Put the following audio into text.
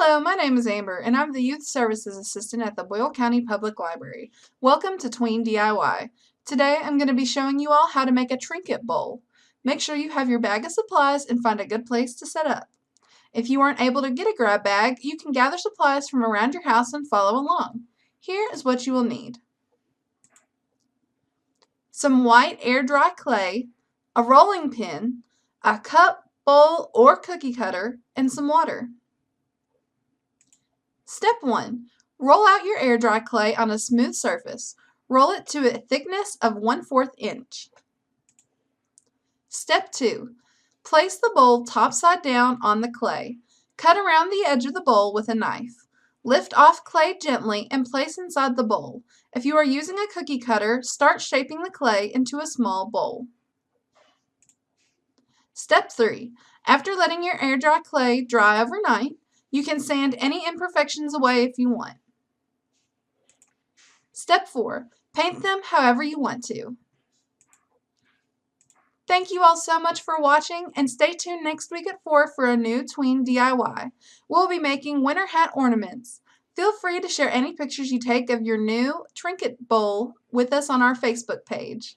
Hello, my name is Amber, and I'm the Youth Services Assistant at the Boyle County Public Library. Welcome to Tween DIY. Today I'm going to be showing you all how to make a trinket bowl. Make sure you have your bag of supplies and find a good place to set up. If you aren't able to get a grab bag, you can gather supplies from around your house and follow along. Here is what you will need: some white air-dry clay, a rolling pin, a cup, bowl, or cookie cutter, and some water. Step 1. Roll out your air-dry clay on a smooth surface. Roll it to a thickness of 1/4 inch. Step 2. Place the bowl topside down on the clay. Cut around the edge of the bowl with a knife. Lift off clay gently and place inside the bowl. If you are using a cookie cutter, start shaping the clay into a small bowl. Step 3. After letting your air-dry clay dry overnight, you can sand any imperfections away if you want. Step 4. Paint them however you want to. Thank you all so much for watching, and stay tuned next week at 4 for a new Tween DIY. We'll be making winter hat ornaments. Feel free to share any pictures you take of your new trinket bowl with us on our Facebook page.